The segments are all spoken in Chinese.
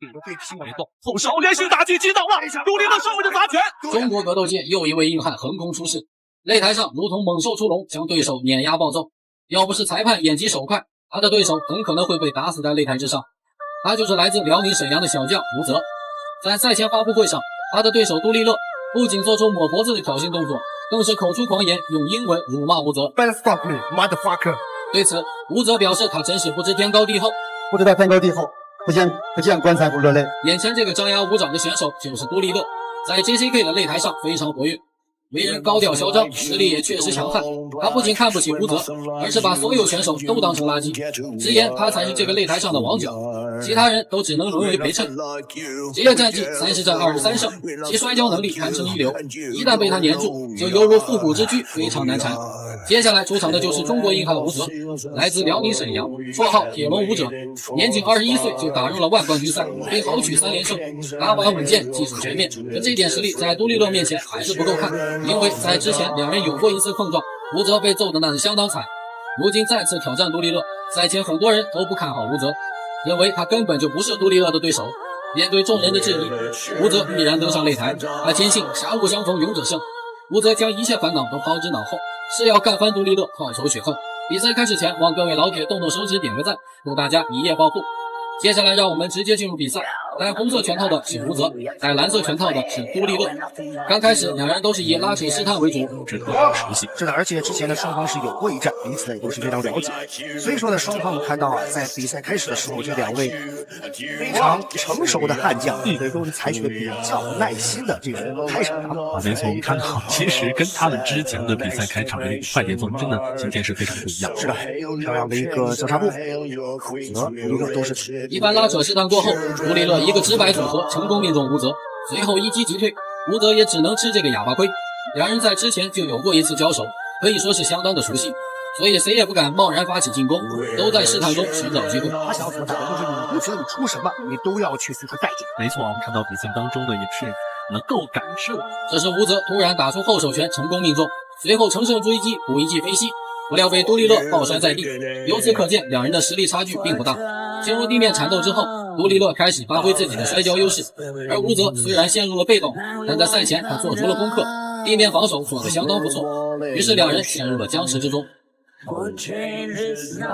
没错，后手连续打击击倒了杜立乐上位的砸拳。中国格斗界又一位硬汉横空出世，擂台上如同猛兽出笼，将对手碾压暴揍。要不是裁判眼疾手快，他的对手很可能会被打死在擂台之上。他就是来自辽宁沈阳的小将吴泽。在赛前发布会上，他的对手杜立乐不仅做出抹脖子的挑衅动作，更是口出狂言，用英文辱骂吴泽。Better stop me, motherfucker！ 对此，吴泽表示他真是不知天高地厚，不知道天高地厚，不见棺材不落泪。眼前这个张牙舞爪的选手就是杜立乐，在 JCK 的擂台上非常活跃，为人高调嚣张，实力也确实强悍。他不仅看不起吴泽，而是把所有选手都当成垃圾，直言他才是这个擂台上的王者，其他人都只能沦为陪衬。职业战绩30战23胜，其摔跤能力堪称一流，一旦被他黏住，就犹如复古之躯，非常难缠。接下来出场的就是中国硬汉吴泽，来自辽宁沈阳，绰号铁龙舞者，年仅21岁就打入了万冠军赛，并豪取3连胜，打法稳健，技术全面。可这点实力在杜立乐面前还是不够看，因为在之前两人有过一次碰撞，吴泽被揍得那是相当惨。如今再次挑战杜立乐，赛前很多人都不看好吴泽，认为他根本就不是杜立乐的对手。面对众人的质疑，吴泽毅然登上擂台，他坚信狭路相逢勇者胜。吴泽将一切烦恼都抛之脑后，是要干翻杜立乐，报仇雪恨。比赛开始前，望各位老铁动动手指点个赞，祝大家一夜暴富。接下来让我们直接进入比赛，戴红色拳套的是吴泽，戴蓝色拳套的是杜立乐。刚开始两人都是以拉扯试探为主，这个很熟悉。是的，而且之前的双方是有过一战，彼此也都是非常了解。所以说呢，双方我看到在比赛开始的时候，这两位非常成熟的悍将，都是采取了比较耐心的这种开场打法。没错，我们看到其实跟他们之前的比赛开场的快节奏真的今天是非常不一样。是的，漂亮的一个交叉步，一个都是。一番拉扯试探过后，杜立乐一个直摆组合成功命中吴泽，随后一击即退，吴泽也只能吃这个哑巴亏。两人在之前就有过一次交手，可以说是相当的熟悉，所以谁也不敢贸然发起进攻，都在试探中寻找机会。他想要怎么打，就是你不觉得你出什么，你都要去付出代价。没错，我们看到比赛当中的也是能够感受。这时吴泽突然打出后手拳成功命中，随后乘胜追击补一记飞膝，不料被杜立乐抱摔在地。由此可见，两人的实力差距并不大。进入地面缠斗之后，杜立乐开始发挥自己的摔跤优势，而吴泽虽然陷入了被动，但在赛前他做出了功课，地面防守做得相当不错，于是两人陷入了僵持之中。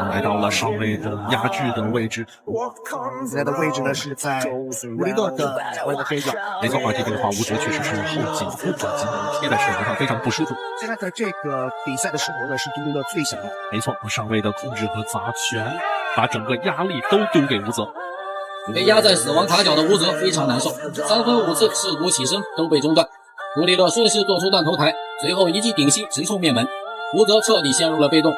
来到了上位的压制的位置，现在的位置呢是在杜立乐的脚腕的边角。没错，这边的话，吴泽确实是后颈部转筋贴在手上非常不舒服。现在的这个比赛的势头呢是杜立乐最想要。没错，上位的控制和砸拳，把整个压力都丢给吴泽。被压在死亡卡角的吴泽非常难受，3分5次试图起身都被中断。杜立乐顺势做出断头台，随后一记顶膝直冲面门，吴泽彻底陷入了被动。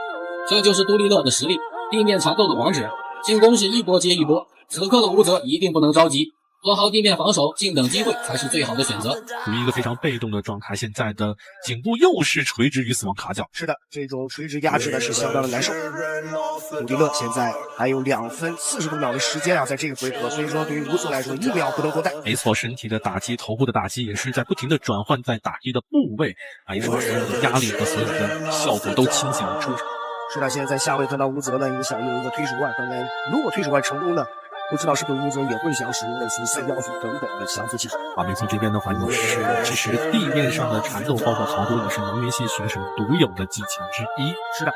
这就是杜立乐的实力，地面缠斗的王者，进攻是一波接一波。此刻的吴泽一定不能着急，做好地面防守，静等机会才是最好的选择。处于一个非常被动的状态，现在的颈部又是垂直于死亡卡角。是的，这种垂直压制呢是相当的难受。杜立乐现在还有2分40多秒的时间啊，在这个回合，所以说对于吴泽来说一秒不能多待。没错，身体的打击，头部的打击也是在不停的转换，在打击的部位啊，也是把所有的压力和所有的效果都倾泻了出场。是的，现在在下位看到吴泽呢，也想用一个推手腕，当然如果推手腕成功呢，不知道是不是吴泽也会想使用类似3要素等等的降服技术啊。没错，这边的话也是其实地面上的缠斗包括逃脱也是能源系选手独有的技巧之一。是的，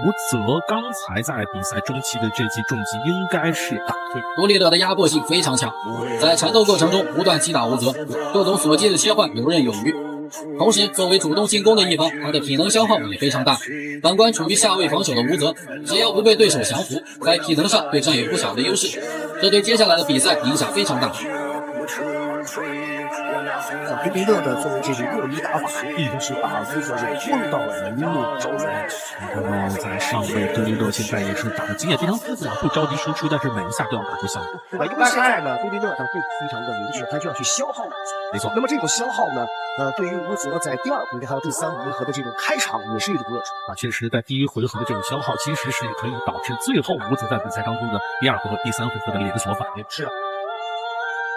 吴泽刚才在比赛中期的这记重击应该是打退。杜立乐的压迫性非常强，在缠斗过程中不断击打吴泽，各种锁技的切换游刃有余。同时，作为主动进攻的一方，他的体能消耗也非常大。反观处于下位防守的吴泽，只要不被对手降服，在体能上对占有不小的优势，这对接下来的比赛影响非常大。杜立乐的作为这种右移打法，一直是把吴泽是轰到了一路周转。然后在上位，杜立乐现在也是打的经验非常丰富，不着急输出，但是每一下都要打出效果。因为现在呢，杜立乐他会非常的明确，他就要去消耗。没错，那么这种消耗呢，对于吴泽在第2回合还有第3回合的这种开场也是一种乐趣啊。确实，在第1回合的这种消耗，其实是可以导致最后吴泽在比赛当中的第2回合、第3回合的连锁反应。是的，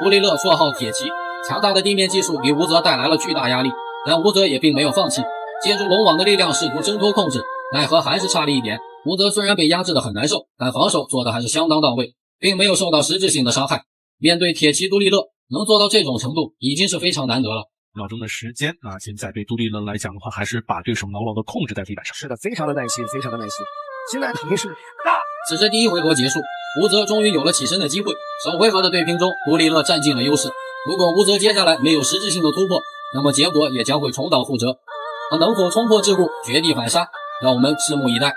杜立乐绰号铁骑，强大的地面技术给吴泽带来了巨大压力，但吴泽也并没有放弃，借助龙网的力量试图挣脱控制，奈何还是差了一点。吴泽虽然被压制得很难受，但防守做的还是相当到位，并没有受到实质性的伤害。面对铁骑杜立勒，能做到这种程度已经是非常难得了。秒钟的时间啊，现在对杜立勒来讲的话，还是把对手牢牢的控制在地板上。是的，非常的耐心，非常的耐心。现在等于是此时第一回合结束，吴泽终于有了起身的机会。首回合的对拼中，杜立勒占尽了优势。如果吴泽接下来没有实质性的突破，那么结果也将会重蹈覆辙。他能否冲破桎梏，绝地反杀，让我们拭目以待。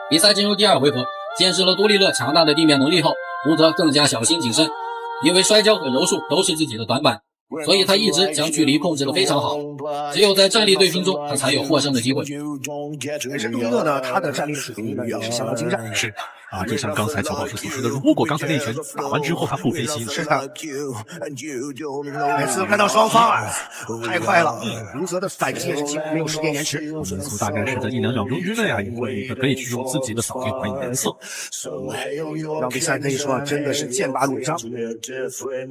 比赛进入第二回合，见识了杜立勒强大的地面能力后，吴泽更加小心谨慎，因为摔跤和柔术都是自己的短板，所以他一直将距离控制得非常好，只有在站立对拼中，他才有获胜的机会。但是杜立勒呢，他的战力水平呢也是相当精湛。是啊，就像刚才乔老师所说的，如果刚才那一拳打完之后他不飞膝，是的。每次看到双方太快了，吴泽的反击也是几乎没有时间延迟，民族大概是在1-2秒钟之内啊，也会可以去用自己的扫地还原颜色，让比赛可以说真的是剑拔弩张。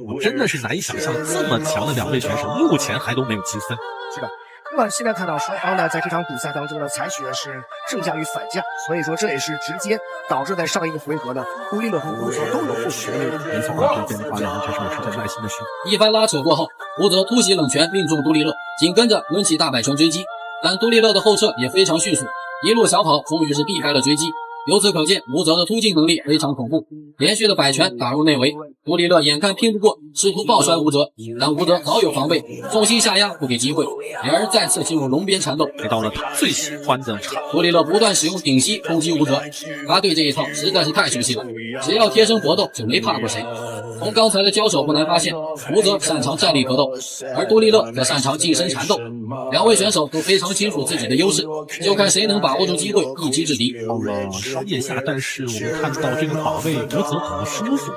我真的是难以想象这么强的两位选手目前还都没有积分。是的。那么现在看到双方呢，在这场比赛当中呢，采取的是正架与反架，所以说这也是直接导致在上一个回合呢，杜立勒和吴泽都有获取的命运。没错啊，这边的话，两人选手也是在耐心的训。一番拉扯过后，吴泽突袭冷拳命中杜立勒，紧跟着抡起大摆拳追击，但杜立勒的后撤也非常迅速，一路小跑，终于是避开了追击。由此可见，吴泽的突进能力非常恐怖，连续的摆拳打入内围，杜立勒眼看拼不过，试图抱摔吴泽，但吴泽早有防备，重心下压不给机会，两人再次进入龙边缠斗，来到了他最喜欢的场。杜立勒不断使用顶膝攻击吴泽，他对这一套实在是太熟悉了，只要贴身搏斗就没怕过谁。从刚才的交手不难发现，吴泽擅长站立格斗，而杜立勒则擅长近身缠斗，两位选手都非常清楚自己的优势，就看谁能把握住机会一击制敌。稍腋下，但是我们看到这个把位吴泽很舒服，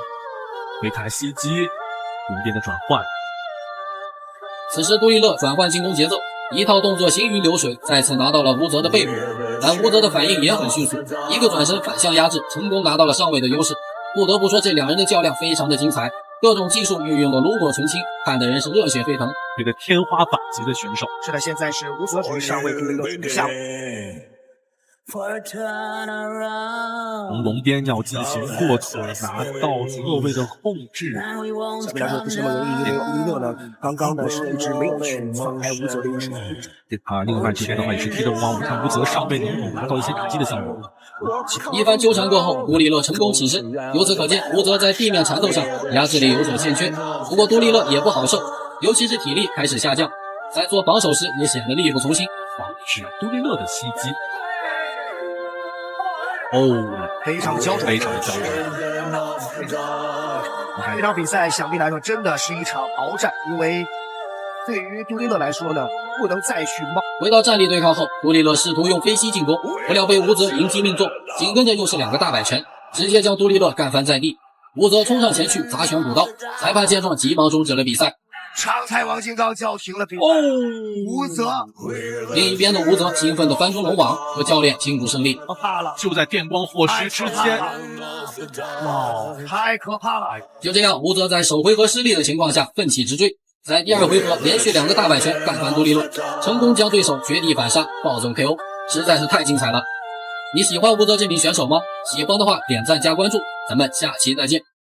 回台袭击，龙边的转换。此时杜立勒转换进攻节奏，一套动作行云流水，再次拿到了吴泽的背部，但吴泽的反应也很迅速，一个转身反向压制，成功拿到了上位的优势。不得不说，这两人的较量非常的精彩，各种技术运用的炉火纯青，看的人是热血沸腾。这个天花板级的选手。是的，现在是吴泽处于上位，杜立勒处于下位。从龙边要进行过腿，拿到侧位的控制。相对来说不是那么容易，因为杜立勒呢，刚刚呢是一直没有去放开吴泽的一手。另外这边的话也是踢得往，我们看吴泽上背能够拿到一些打击的效果。一番纠缠过后，杜立勒成功起身，由此可见，吴泽在地面缠斗上压制力有所欠缺。不过杜立勒也不好受，尤其是体力开始下降，在做防守时也显得力不从心，防止杜立勒的袭击。非常焦灼，非常焦灼。这场比赛想必来说真的是一场鏖战，因为对于杜立勒来说呢，不能再去冒。回到站立对抗后，杜立勒试图用飞膝进攻，不料被吴泽迎击命中，紧跟着又是两个大摆拳，直接将杜立勒干翻在地。吴泽冲上前去砸拳补刀，裁判见状急忙终止了比赛。长菜王金刚叫停了比赛。吴泽，另一边的吴泽兴奋地翻出龙网，和教练庆祝胜利。怕了，就在电光火石之间，太可怕了！就这样，吴泽在首回合失利的情况下奋起直追，在第二回合连续两个大摆拳干翻杜立勒，成功将对手绝地反杀，暴走 KO， 实在是太精彩了。你喜欢吴泽这名选手吗？喜欢的话点赞加关注，咱们下期再见。